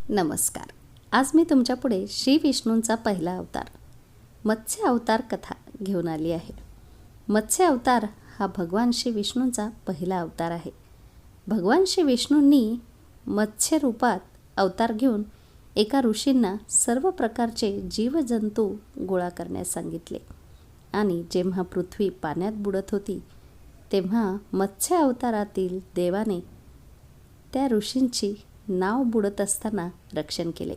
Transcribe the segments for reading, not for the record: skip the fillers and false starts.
नमस्कार. आज मी तुमच्यापुढे श्री विष्णूंचा पहिला अवतार मत्स्य अवतार कथा घेऊन आली आहे. मत्स्य अवतार हा भगवान श्री विष्णूंचा पहिला अवतार आहे. भगवान श्री विष्णूंनी मत्स्य रूपात अवतार घेऊन एका ऋषींना सर्व प्रकारचे जीवजंतू गोळा करण्यास सांगितले आणि जेव्हा पृथ्वी पाण्यात बुडत होती तेव्हा मत्स्य अवतारातील देवाने त्या ऋषींची नाव बुडत असताना रक्षण केले.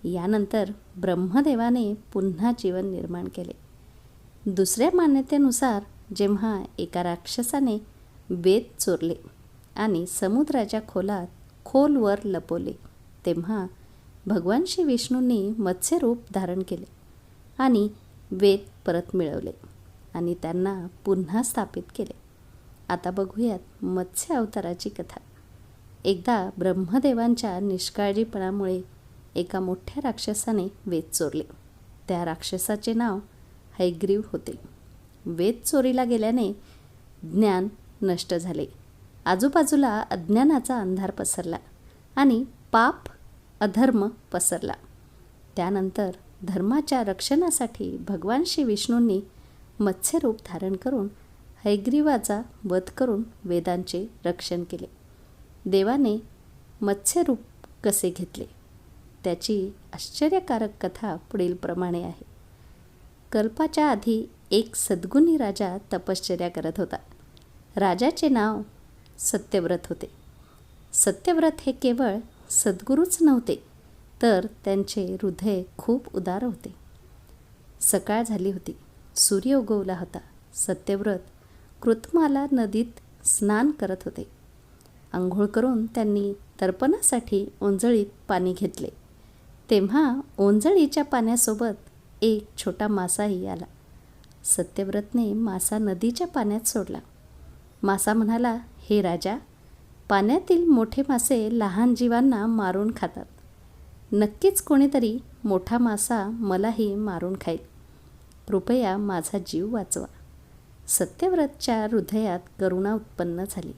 यानंतर ब्रह्मदेवाने पुन्हा जीवन निर्माण केले. दुसऱ्या मान्यतेनुसार जेव्हा एका राक्षसाने वेद चोरले आणि समुद्राच्या खोलवर लपवले तेव्हा भगवान श्री विष्णूंनी मत्स्य रूप धारण केले आणि वेद परत मिळवले आणि त्यांना पुन्हा स्थापित केले. आता बघूयात मत्स्य अवताराची कथा. एकदा ब्रह्मदेवांच्या निष्काळजीपणामुळे एका मोठ्या राक्षसाने वेद चोरले. त्या राक्षसाचे नाव हैग्रीव होते. वेद चोरीला गेल्याने ज्ञान नष्ट झाले. आजूबाजूला अज्ञानाचा अंधार पसरला आणि पाप अधर्म पसरला. त्यानंतर धर्माच्या रक्षणासाठी भगवान श्री विष्णूंनी मत्स्यरूप धारण करून हैग्रीवाचा वध करून वेदांचे रक्षण केले. देवाने मत्स्यरूप कसे घेतले त्याची आश्चर्यकारक कथा पुढील प्रमाणे आहे. कल्पाच्या आधी एक सद्गुणी राजा तपश्चर्या करत होता. राजाचे नाव सत्यव्रत होते. सत्यव्रत हे केवळ सद्गुरूच नव्हते तर त्यांचे हृदय खूप उदार होते. सकाळ झाली होती. सूर्य उगवला होता. सत्यव्रत कृतमाला नदीत स्नान करत होते. आंघोळ करून त्यांनी तर्पणासाठी ओंजळीत पाणी घेतले तेव्हा ओंजळीच्या पाण्यासोबत एक छोटा मासाही आला. सत्यव्रतने मासा नदीच्या पाण्यात सोडला. मासा म्हणाला, हे राजा, पाण्यातील मोठे मासे लहान जीवांना मारून खातात. नक्कीच कोणीतरी मोठा मासा मलाही मारून खाईल. कृपया माझा जीव वाचवा. सत्यव्रतच्या हृदयात करुणा उत्पन्न झाली.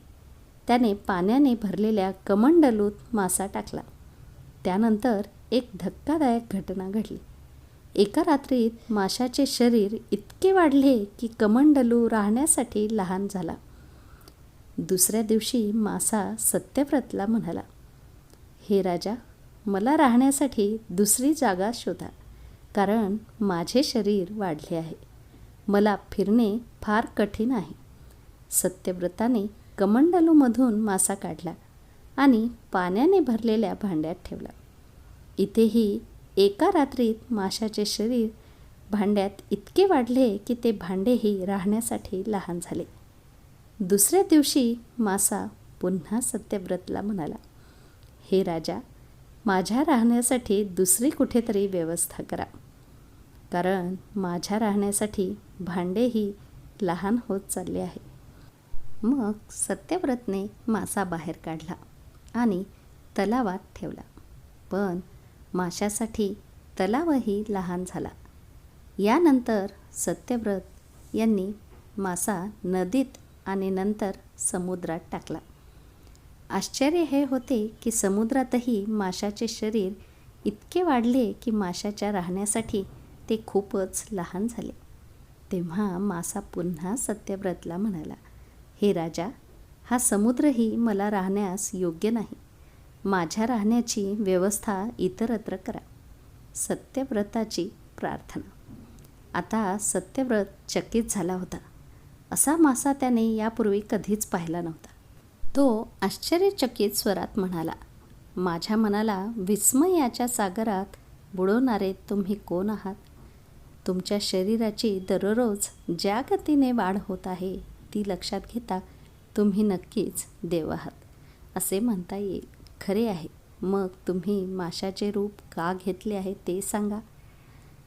त्याने पाण्याने भरलेल्या कमंडलूत मासा टाकला. त्यानंतर एक धक्कादायक घटना घडली. एका रात्रीत माशाचे शरीर इतके वाढले की कमंडलू राहण्यासाठी लहान झाला. दुसऱ्या दिवशी मासा सत्यव्रतला म्हणाला, हे राजा, मला राहण्यासाठी दुसरी जागा शोधा, कारण माझे शरीर वाढले आहे. मला फिरणे फार कठीण आहे. सत्यव्रताने कमंडलूमधून मासा काढला आणि पाण्याने भरलेल्या भांड्यात ठेवला. इथेही एका रात्रीत माशाचे शरीर भांड्यात इतके वाढले की ते भांडेही राहण्यासाठी लहान झाले. दुसऱ्या दिवशी मासा पुन्हा सत्यव्रतला म्हणाला, हे राजा, माझ्या राहण्यासाठी दुसरी कुठेतरी व्यवस्था करा, कारण माझ्या राहण्यासाठी भांडेही लहान होत चालले आहे. मग सत्यव्रतने मासा बाहेर काढला आणि तलावात ठेवला. पण माशासाठी तलावही लहान झाला. यानंतर सत्यव्रत यांनी मासा नदीत आणि नंतर समुद्रात टाकला. आश्चर्य हे होते की समुद्रातही माशाचे शरीर इतके वाढले की माशाच्या राहण्यासाठी ते खूपच लहान झाले. तेव्हा मासा पुन्हा सत्यव्रतला म्हणाला, हे राजा, हा समुद्रही मला राहण्यास योग्य नाही. माझ्या राहण्याची व्यवस्था इतरत्र करा. सत्यव्रताची प्रार्थना. आता सत्यव्रत चकित झाला होता. असा मासा त्याने यापूर्वी कधीच पाहिला नव्हता. तो आश्चर्यचकित स्वरात म्हणाला, माझ्या मनाला विस्मयाच्या सागरात बुडवणारे तुम्ही कोण आहात? तुमच्या शरीराची दररोज ज्या गतीने वाढ होत आहे ती लक्षात घेता तुम्ही नक्कीच देव आहात असे म्हणता येईल. खरे आहे. मग तुम्ही माशाचे रूप का घेतले आहे ते सांगा.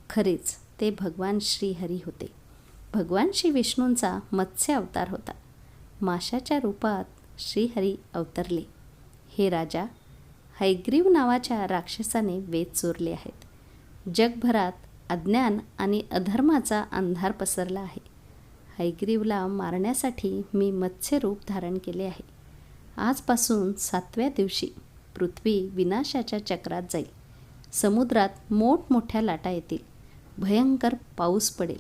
खरेच ते भगवान श्रीहरी होते. भगवान श्री विष्णूंचा मत्स्य अवतार होता. माशाच्या रूपात श्रीहरी अवतरले. हे राजा, हैग्रीव नावाच्या राक्षसाने वेद चोरले आहेत. जगभरात अज्ञान आणि अधर्माचा अंधार पसरला आहे. हैग्रीवला मारण्यासाठी मी मत्स्य रूप धारण केले आहे. आजपासून 7व्या दिवशी पृथ्वी विनाशाच्या चक्रात जाईल. समुद्रात मोठमोठ्या लाटा येतील. भयंकर पाऊस पडेल.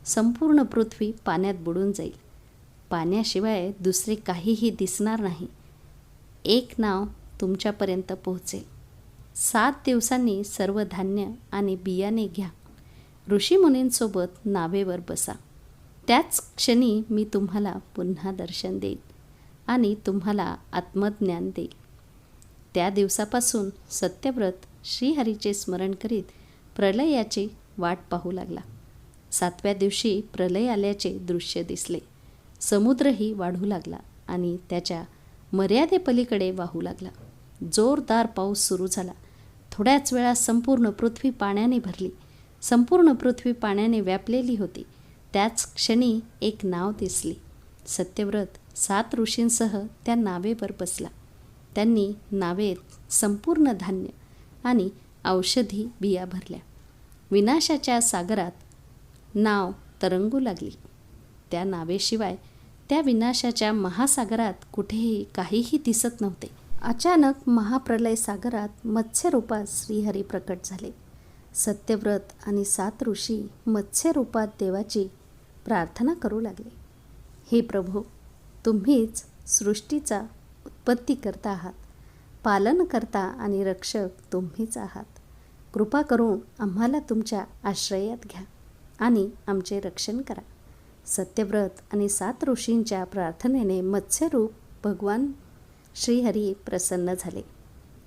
संपूर्ण पृथ्वी पाण्यात बुडून जाईल. पाण्याशिवाय दुसरे काहीही दिसणार नाही. एक नाव तुमच्यापर्यंत पोहोचेल. 7 दिवसांनी सर्व धान्य आणि बियाणे घ्या. ऋषीमुनींसोबत नावेवर बसा. त्याच क्षणी मी तुम्हाला पुन्हा दर्शन देईन आणि तुम्हाला आत्मज्ञान देईल. त्या दिवसापासून सत्यव्रत श्रीहरीचे स्मरण करीत प्रलयाची वाट पाहू लागला. 7व्या दिवशी प्रलय आल्याचे दृश्य दिसले. समुद्रही वाढू लागला आणि त्याच्या मर्यादेपलीकडे वाहू लागला. जोरदार पाऊस सुरू झाला. थोड्याच वेळात संपूर्ण पृथ्वी पाण्याने भरली. संपूर्ण पृथ्वी पाण्याने व्यापलेली होती. त्याच क्षणी एक नाव दिसली. सत्यव्रत 7 ऋषींसह त्या नावेवर बसला. त्यांनी नावेत संपूर्ण धान्य आणि औषधी बिया भरल्या. विनाशाच्या सागरात नाव तरंगू लागली. त्या नावेशिवाय त्या विनाशाच्या महासागरात कुठेही काहीही दिसत नव्हते. अचानक महाप्रलय सागरात मत्स्यरूपात श्रीहरी प्रकट झाले. सत्यव्रत आणि 7 ऋषी मत्स्यरूपात देवाची प्रार्थना करू लागले. हे प्रभू, तुम्हीच सृष्टीचा उत्पत्तीकर्ता आहात. पालनकर्ता आणि रक्षक तुम्हीच आहात. कृपा करून आम्हाला तुमच्या आश्रयात घ्या आणि आमचे रक्षण करा. सत्यव्रत आणि 7 ऋषींच्या प्रार्थनेने मत्स्यरूप भगवान श्रीहरी प्रसन्न झाले.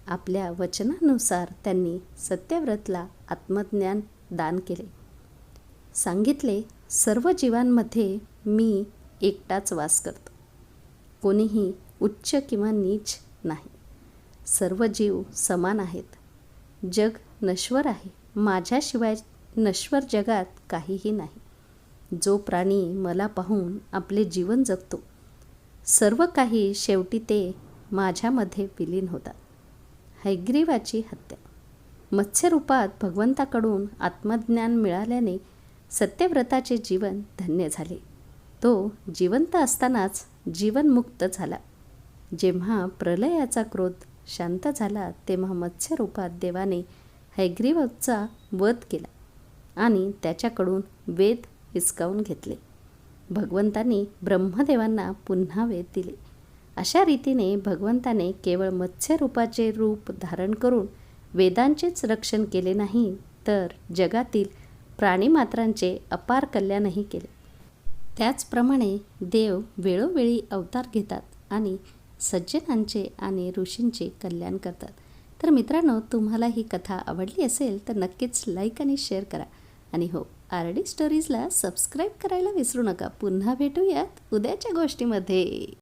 आपल्या वचनानुसार त्यांनी सत्यव्रतला आत्मज्ञान दान केले. सांगितले, सर्व जीवांमध्ये मी एकटाच वास करतो. कोणीही उच्च किंवा नीच नाही. सर्व जीव समान आहेत. जग नश्वर आहे. माझ्याशिवाय नश्वर जगात काहीही नाही. जो प्राणी मला पाहून आपले जीवन जगतो, सर्व काही शेवटी ते माझ्यामध्ये विलीन होतात. हयग्रीवाची हत्या. मत्स्यरूपात भगवंताकडून आत्मज्ञान मिळाल्याने सत्यव्रताचे जीवन धन्य झाले. तो जिवंत असतानाच जीवनमुक्त झाला. जेव्हा प्रलयाचा क्रोध शांत झाला तेव्हा मत्स्यरूपात देवाने हयग्रीवाचा वध केला आणि त्याच्याकडून वेद हिसकावून घेतले. भगवंतांनी ब्रह्मदेवांना पुन्हा वेद दिले. अशा रीतीने भगवंताने केवळ मत्स्यरूपाचे रूप धारण करून वेदांचेच रक्षण केले नाही, तर जगातील प्राणीमात्रांचे अपार कल्याणही केले. त्याचप्रमाणे देव वेळोवेळी अवतार घेतात आणि सज्जनांचे आणि ऋषींचे कल्याण करतात. तर मित्रांनो, तुम्हाला ही कथा आवडली असेल तर नक्कीच लाईक आणि शेअर करा. आणि हो, RD स्टोरीजला सबस्क्राईब करायला विसरू नका. पुन्हा भेटूयात उद्याच्या गोष्टीमध्ये.